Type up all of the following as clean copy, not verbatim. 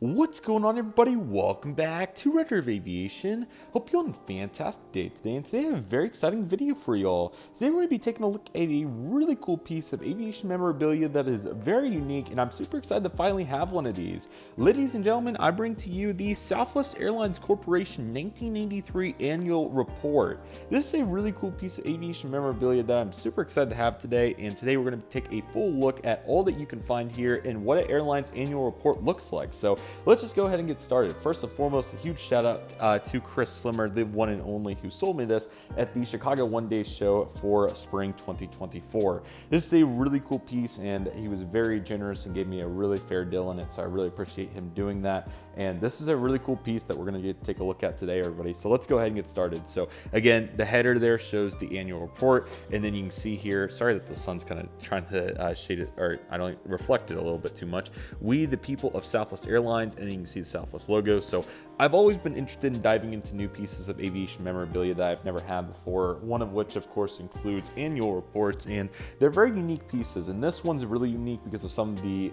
What's going on, everybody? Welcome back to Redriveraviation. Hope you're having a fantastic day today, and today I have a very exciting video for y'all. Today we're going to be taking a look at a really cool piece of aviation memorabilia that is very unique, and I'm super excited to finally have one of these. Ladies and gentlemen, I bring to you the Southwest Airlines Corporation 1983 Annual Report. This is a really cool piece of aviation memorabilia that I'm super excited to have today, and today we're going to take a full look at all that you can find here and what an airline's annual report looks like. So let's just go ahead and get started. First and foremost, a huge shout out to Chris Slimmer, the one and only, who sold me this at the Chicago One Day Show for spring 2024. This is a really cool piece, and he was very generous and gave me a really fair deal on it, so I really appreciate him doing that. And this is a really cool piece that we're going to take a look at today, everybody. So let's go ahead and get started. So again, the header there shows the annual report, and then you can see here, sorry that the sun's kind of trying to shade it, or I don't reflect it a little bit too much. We, the people of Southwest Airlines, and then you can see the Southwest logo. So I've always been interested in diving into new pieces of aviation memorabilia that I've never had before, one of which of course includes annual reports, and they're very unique pieces, and this one's really unique because of some of the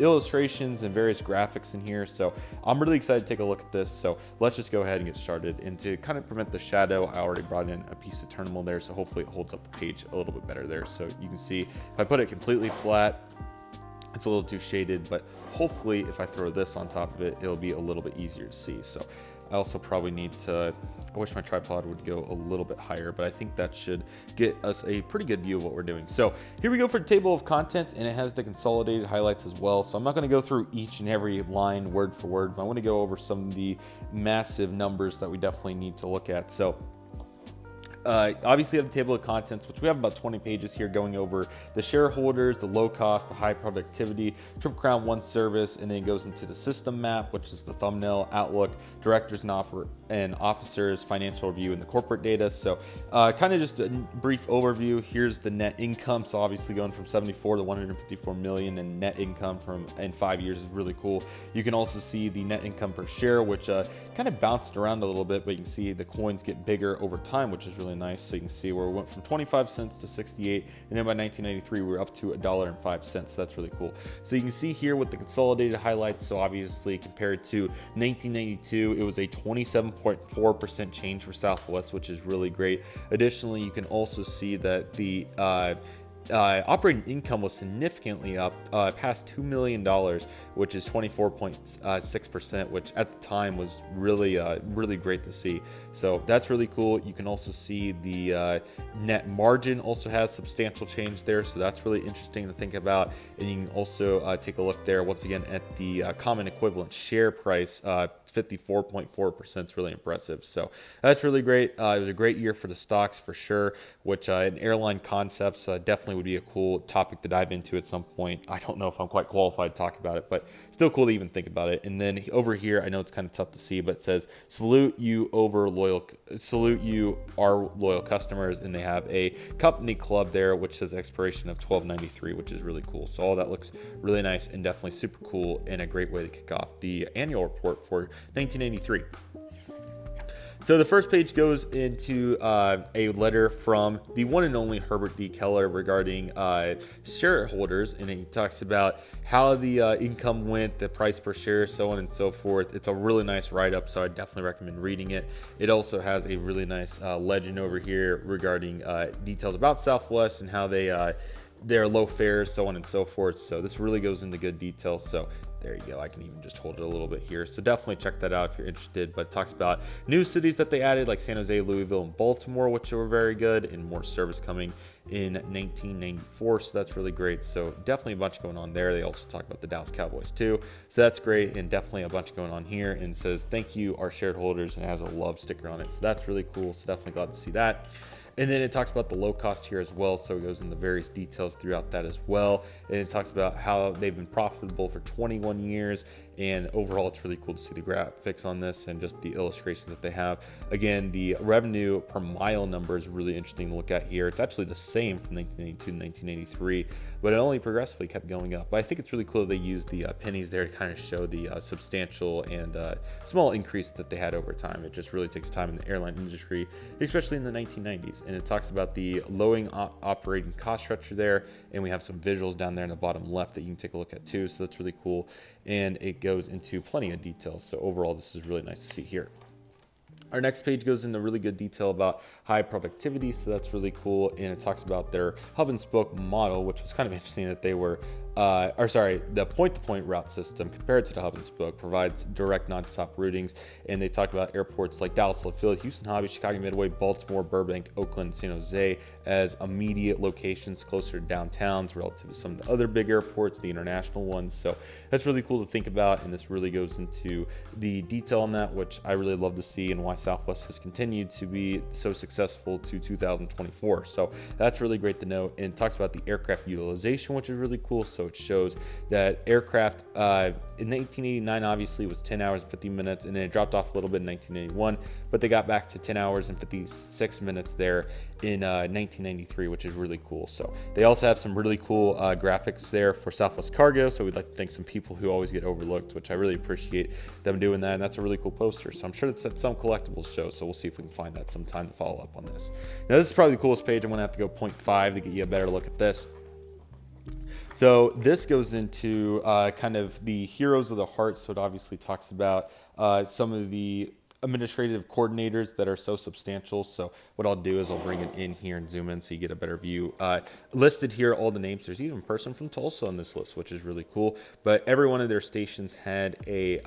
illustrations and various graphics in here. So I'm really excited to take a look at this. So let's just go ahead and get started. And to kind of prevent the shadow, I already brought in a piece of terminal there, so hopefully it holds up the page a little bit better there. So you can see if I put it completely flat, it's a little too shaded, but hopefully if I throw this on top of it, it'll be a little bit easier to see. So I also probably need to, I wish my tripod would go a little bit higher, but I think that should get us a pretty good view of what we're doing. So here we go for the table of contents, and it has the consolidated highlights as well. So I'm not going to go through each and every line word for word, but I want to go over some of the massive numbers that we definitely need to look at. So obviously, you have the table of contents, which we have about 20 pages here going over the shareholders, the low cost, the high productivity, Triple Crown One service, and then it goes into the system map, which is the thumbnail, outlook, directors and officers, financial review, and the corporate data. So kind of just a brief overview. Here's the net income. So obviously going from 74 to 154 million in net income in 5 years is really cool. You can also see the net income per share, which kind of bounced around a little bit, but you can see the coins get bigger over time, which is really nice. So you can see where we went from 25 cents to 68, and then by 1993 we were up to $1.05. So that's really cool. So you can see here with the consolidated highlights. So obviously compared to 1992, it was a 27.4% change for Southwest, which is really great. Additionally, you can also see that the operating income was significantly up past $2 million, which is 24.6%, which at the time was really great to see. So that's really cool. You can also see the net margin also has substantial change there, so that's really interesting to think about. And you can also take a look there once again at the common equivalent share price. 54.4% is really impressive. So that's really great. It was a great year for the stocks for sure, which in airline concepts definitely would be a cool topic to dive into at some point. I don't know if I'm quite qualified to talk about it, but still cool to even think about it. And then over here, I know it's kind of tough to see, but it says salute you our loyal customers, and they have a company club there which says expiration of 1293, which is really cool. So all that looks really nice and definitely super cool, and a great way to kick off the annual report for 1983. So the first page goes into a letter from the one and only Herbert D. Keller regarding shareholders, and he talks about how the income went, the price per share, so on and so forth. It's a really nice write-up, so I definitely recommend reading it. It also has a really nice legend over here regarding details about Southwest and how their low fares, so on and so forth. So this really goes into good detail. So there you go. I can even just hold it a little bit here. So definitely check that out if you're interested. But it talks about new cities that they added, like San Jose, Louisville, and Baltimore, which were very good, and more service coming in 1994. So that's really great. So definitely a bunch going on there. They also talk about the Dallas Cowboys too. So that's great, and definitely a bunch going on here. And says, thank you, our shareholders, and it has a love sticker on it. So that's really cool. So definitely glad to see that. And then it talks about the low cost here as well, so it goes into various details throughout that as well. And it talks about how they've been profitable for 21 years, and overall it's really cool to see the graphics on this and just the illustrations that they have. Again, the revenue per mile number is really interesting to look at here. It's actually the same from 1982 to 1983, but it only progressively kept going up. But I think it's really cool that they used the pennies there to kind of show the substantial and small increase that they had over time. It just really takes time in the airline industry, especially in the 1990s. and it talks about the lowering operating cost structure there, and we have some visuals down there in the bottom left that you can take a look at too, so that's really cool, and it goes into plenty of details. So overall, this is really nice to see here. Our next page goes into really good detail about high productivity, so that's really cool, and it talks about their hub and spoke model, which was kind of interesting that they were, the point-to-point route system compared to the hub and spoke provides direct non-stop routings, and they talk about airports like Dallas Love Field, Houston Hobby, Chicago Midway, Baltimore, Burbank, Oakland, San Jose as immediate locations closer to downtowns relative to some of the other big airports, the international ones. So that's really cool to think about, and this really goes into the detail on that, which I really love to see, and why Southwest has continued to be so successful to 2024. So that's really great to know, and it talks about the aircraft utilization, which is really cool. So it shows that aircraft in 1989 obviously was 10 hours and 50 minutes, and then it dropped off a little bit in 1981, but they got back to 10 hours and 56 minutes there in 1993, which is really cool. So they also have some really cool graphics there for Southwest Cargo, so we'd like to thank some people who always get overlooked, which I really appreciate them doing that, and that's a really cool poster. So I'm sure it's at some collectibles show, so we'll see if we can find that sometime to follow up on this. Now this is probably the coolest page. I'm gonna have to go 0.5 to get you a better look at this. So this goes into kind of the heroes of the heart. So it obviously talks about some of the administrative coordinators that are so substantial. So what I'll do is I'll bring it in here and zoom in so you get a better view. Listed here, all the names. There's even a person from Tulsa on this list, which is really cool. But every one of their stations had a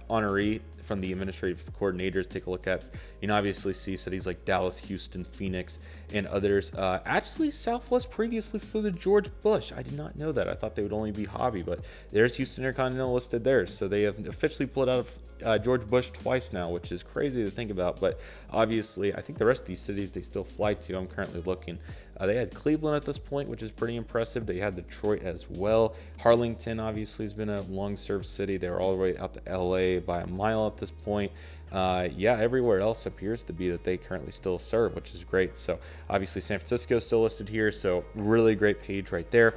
honoree from the administrative coordinators. Take a look at, you know, obviously see cities like Dallas, Houston, Phoenix, and others. Actually, Southwest previously flew the George Bush. I did not know that. I thought they would only be hobby, but there's Houston Intercontinental listed there. So they have officially pulled out of George Bush twice now, which is crazy to think about. But obviously, I think the rest of these cities they still fly to. I'm currently looking. They had Cleveland at this point, which is pretty impressive. They had Detroit as well. Harlingen obviously has been a long-served city. They were all the way out to LA by a mile at this point. Yeah, everywhere else appears to be that they currently still serve, which is great. So obviously San Francisco is still listed here, so really great page right there.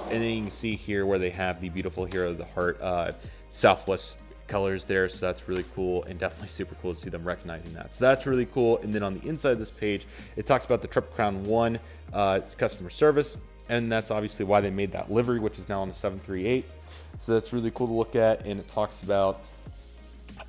And then you can see here where they have the beautiful hero of the heart Southwest colors there, so that's really cool, and definitely super cool to see them recognizing that. So that's really cool. And then on the inside of this page, it talks about the Triple Crown 1 customer service, and that's obviously why they made that livery, which is now on the 738. So that's really cool to look at, and it talks about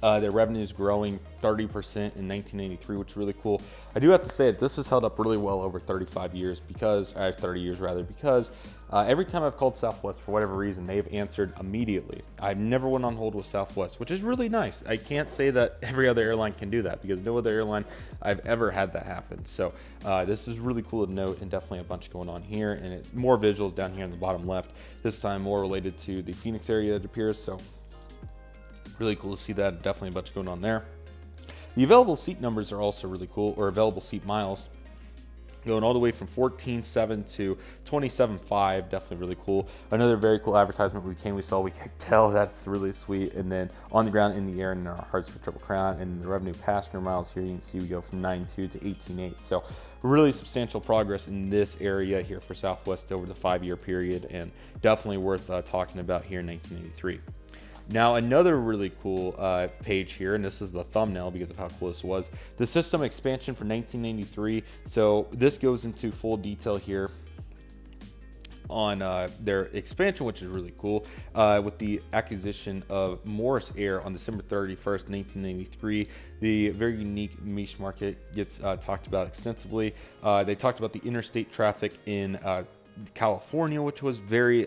their revenue is growing 30% in 1993, which is really cool. I do have to say that this has held up really well over 35 years because, 30 years rather, because every time I've called Southwest for whatever reason, they've answered immediately. I've never went on hold with Southwest, which is really nice. I can't say that every other airline can do that because no other airline I've ever had that happen. So this is really cool to note, and definitely a bunch going on here, and more visuals down here in the bottom left, this time more related to the Phoenix area, it appears. So really cool to see that. Definitely a bunch going on there. The available seat numbers are also really cool, or available seat miles, going all the way from 14.7 to 27.5. Definitely really cool. Another very cool advertisement we saw, we could tell that's really sweet. And then on the ground, in the air, and in our hearts for Triple Crown. And the revenue passenger miles here, you can see we go from 9.2 to 18.8. So really substantial progress in this area here for Southwest over the 5-year period, and definitely worth talking about here in 1983. Now, another really cool page here, and this is the thumbnail because of how cool this was, the system expansion for 1993. So this goes into full detail here on their expansion, which is really cool, with the acquisition of Morris Air on December 31st, 1993. The very unique niche market gets talked about extensively. They talked about the interstate traffic in California, which was very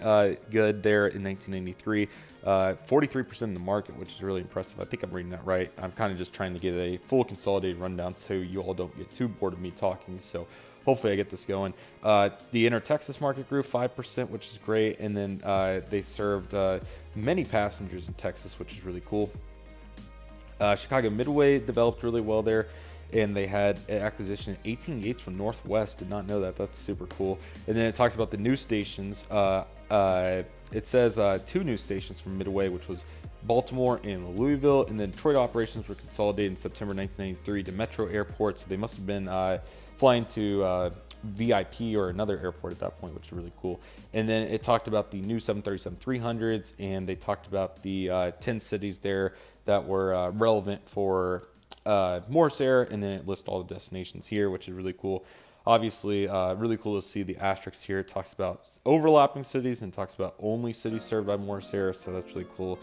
good there in 1993. 43% of the market, which is really impressive. I think I'm reading that right. I'm kind of just trying to get a full consolidated rundown so you all don't get too bored of me talking. So hopefully I get this going. The inter-Texas market grew 5%, which is great. And then they served many passengers in Texas, which is really cool. Chicago Midway developed really well there, and they had an acquisition of 18 gates from Northwest. Did not know that. That's super cool. And then it talks about the new stations. It says 2 new stations from Midway, which was Baltimore and Louisville, and then Detroit operations were consolidated in September 1993 to Metro Airport. So they must have been flying to VIP or another airport at that point, which is really cool. And then it talked about the new 737-300s, and they talked about the 10 cities there that were relevant for Morris Air, and then it lists all the destinations here, which is really cool. obviously really cool to see the asterisk here. It talks about overlapping cities and talks about only cities served by Morris Air, so that's really cool.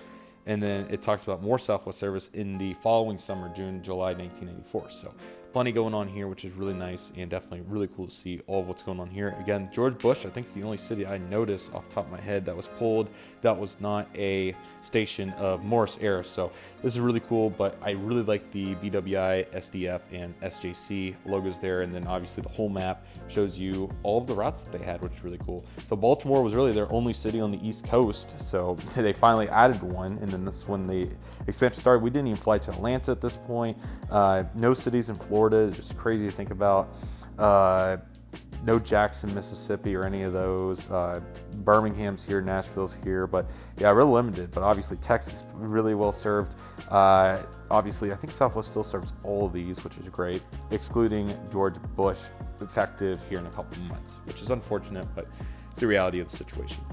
And then it talks about more Southwest service in the following summer, June, July 1984. So plenty going on here, which is really nice and definitely really cool to see all of what's going on here. Again, George Bush, I think, is the only city I noticed off the top of my head that was pulled that was not a station of Morris Air. So this is really cool, but I really like the BWI, SDF, and SJC logos there. And then obviously the whole map shows you all of the routes that they had, which is really cool. So Baltimore was really their only city on the East Coast. So they finally added one. And then this is when the expansion started. We didn't even fly to Atlanta at this point. No cities in Florida is just crazy to think about. No Jackson, Mississippi, or any of those. Birmingham's here, Nashville's here, but yeah, real limited. But obviously Texas really well served. Obviously, I think Southwest still serves all of these, which is great, excluding George Bush, effective here in a couple of months, which is unfortunate, but it's the reality of the situation.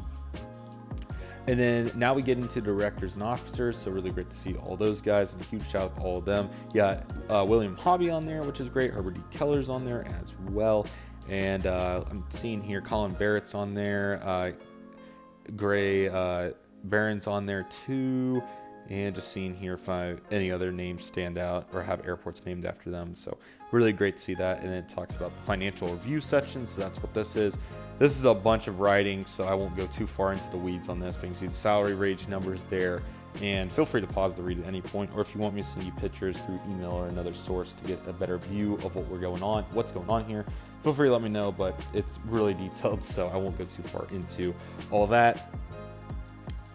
And then now we get into directors and officers, so really great to see all those guys, and a huge shout out to all of them. Yeah, William Hobby on there, which is great. Herbert D. Keller's on there as well. And I'm seeing here Colin Barrett's on there. Gray Barron's on there too. And just seeing here if any other names stand out or have airports named after them. So really great to see that. And it talks about the financial review section. So that's what this is. This is a bunch of writing, so I won't go too far into the weeds on this, but you can see the salary range numbers there. And feel free to pause the read at any point, or if you want me to send you pictures through email or another source to get a better view of what's going on here, feel free to let me know, but it's really detailed, so I won't go too far into all that.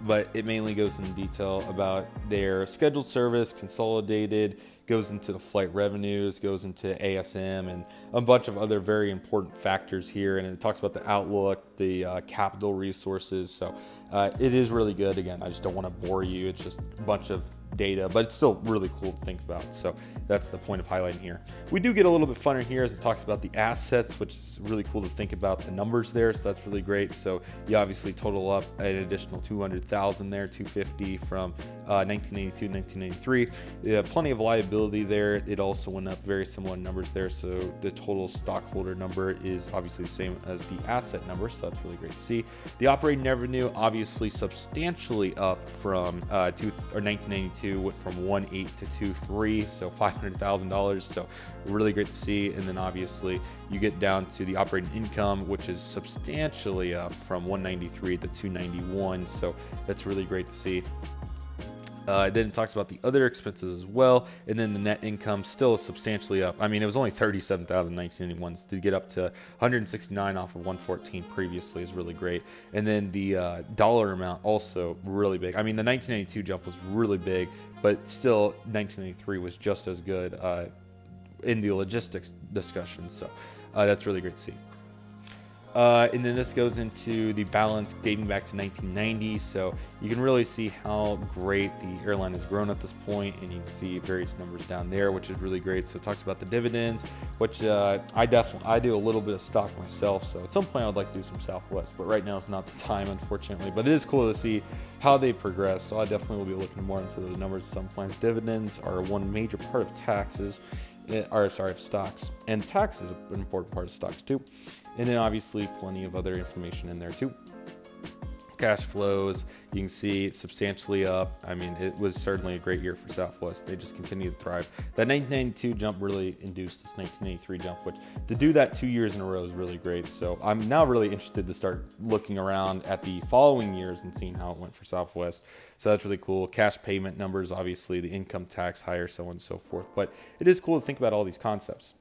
But it mainly goes into detail about their scheduled service, consolidated, goes into the flight revenues, goes into ASM, and a bunch of other very important factors here. And it talks about the outlook, the capital resources. So it is really good. Again, I just don't want to bore you. It's just a bunch of data, but it's still really cool to think about. So that's the point of highlighting here. We do get a little bit funner here as it talks about the assets, which is really cool to think about the numbers there. So that's really great. So you obviously total up an additional 200,000 there, 250 from 1982, 1993. Plenty of liability there. It also went up very similar numbers there. So the total stockholder number is obviously the same as the asset number. So that's really great to see. The operating revenue obviously substantially up from 1992. Went from 1.8 to 2.3, so $500,000. So really great to see. And then obviously you get down to the operating income, which is substantially up from 193 to 291. So that's really great to see. Then it talks about the other expenses as well, and then the net income still substantially up. I mean, it was only 37,000 in 1981, so to get up to 169 off of 114 previously is really great. And then the dollar amount also really big. I mean, the 1992 jump was really big, but still 1983 was just as good in the logistics discussion. So that's really great to see. And then this goes into the balance dating back to 1990. So you can really see how great the airline has grown at this point, and you can see various numbers down there, which is really great. So it talks about the dividends, which I do a little bit of stock myself. So at some point I'd like to do some Southwest, but right now it's not the time, unfortunately. But it is cool to see how they progress. So I definitely will be looking more into those numbers at some points. Dividends are one major part of taxes, of stocks, and tax is an important part of stocks too. And then obviously plenty of other information in there too. Cash flows, you can see substantially up. I mean, it was certainly a great year for Southwest. They just continue to thrive. That 1992 jump really induced this 1983 jump, which to do that 2 years in a row is really great. So I'm now really interested to start looking around at the following years and seeing how it went for Southwest. So that's really cool. Cash payment numbers, obviously the income tax higher, so on and so forth. But it is cool to think about all these concepts.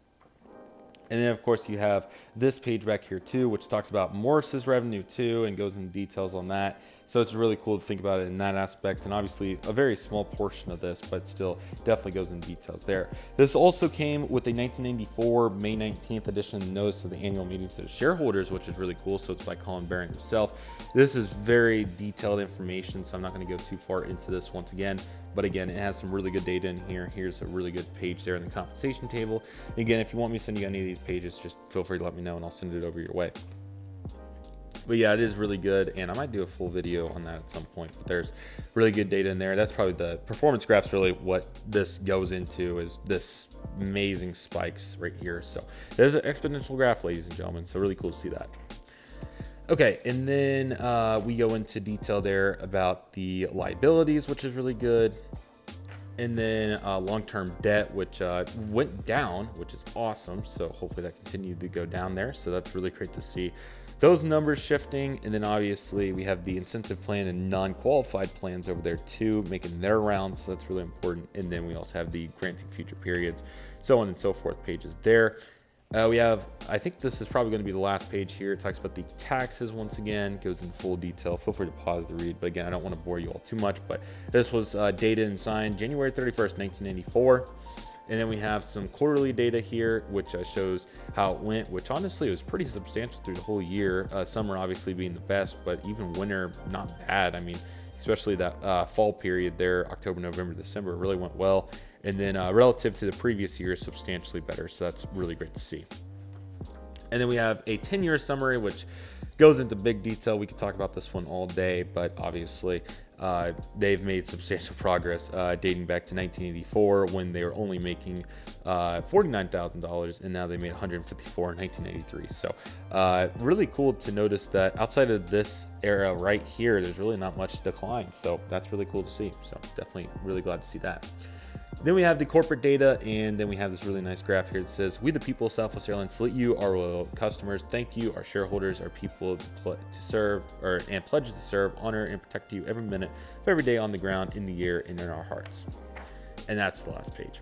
And then, of course, you have this page back here, too, which talks about Morris's revenue, too, and goes into details on that. So it's really cool to think about it in that aspect. And obviously, a very small portion of this, but still definitely goes into details there. This also came with a 1994 May 19th edition notice of the annual meeting to the shareholders, which is really cool. So it's by Colin Barron himself. This is very detailed information, so I'm not going to go too far into this once again. But again, it has some really good data in here. Here's a really good page there in the compensation table. And again, if you want me to send you any of these pages, just feel free to let me know and I'll send it over your way. But yeah, it is really good, and I might do a full video on that at some point. But there's really good data in there. That's probably the performance graphs. Really, what this goes into is this amazing spikes right here. So there's an exponential graph, ladies and gentlemen. So really cool to see that. Okay, and then we go into detail there about the liabilities, which is really good. And then long-term debt, which went down, which is awesome. So hopefully that continued to go down there. So that's really great to see those numbers shifting. And then obviously we have the incentive plan and non-qualified plans over there too, making their rounds. So that's really important. And then we also have the granting future periods, so on and so forth pages there. We have, I think this is probably going to be the last page here. It talks about the taxes once again, goes in full detail. Feel free to pause the read, but again, I don't want to bore you all too much, but this was dated and signed January 31st, 1994. And then we have some quarterly data here, which shows how it went, which honestly was pretty substantial through the whole year. Summer obviously being the best, but even winter, not bad. I mean, especially that fall period there, October, November, December, really went well. And then relative to the previous year, substantially better. So that's really great to see. And then we have a 10-year summary, which goes into big detail. We could talk about this one all day, but obviously they've made substantial progress dating back to 1984 when they were only making $49,000, and now they made $154 in 1983. So really cool to notice that outside of this era right here, there's really not much decline. So that's really cool to see. So definitely really glad to see that. Then we have the corporate data, and then we have this really nice graph here that says, we the people of Southwest Airlines salute you, our loyal customers. Thank you, our shareholders, our people to serve, and pledge to serve, honor, and protect you every minute of every day on the ground, in the air, and in our hearts. And that's the last page.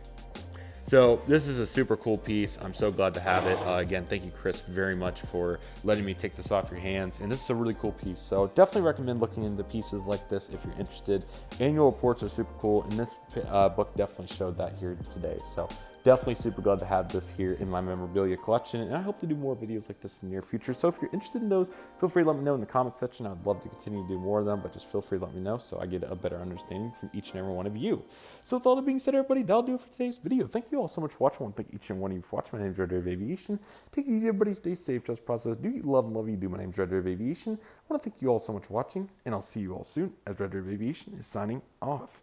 So this is a super cool piece. I'm so glad to have it. Again, thank you, Chris, very much for letting me take this off your hands. And this is a really cool piece. So definitely recommend looking into pieces like this if you're interested. Annual reports are super cool, and this book definitely showed that here today. So definitely super glad to have this here in my memorabilia collection, and I hope to do more videos like this in the near future. So if you're interested in those, feel free to let me know in the comment section. I'd love to continue to do more of them, but just feel free to let me know so I get a better understanding from each and every one of you. So with all that being said, everybody, that'll do it for today's video. Thank you all so much for watching. I want to thank each and one of you for watching. My name is Redriveraviation. Take it easy, everybody. Stay safe. Trust the process. Do you love and love you do. My name is Redriveraviation. I want to thank you all so much for watching, and I'll see you all soon as Redriveraviation is signing off.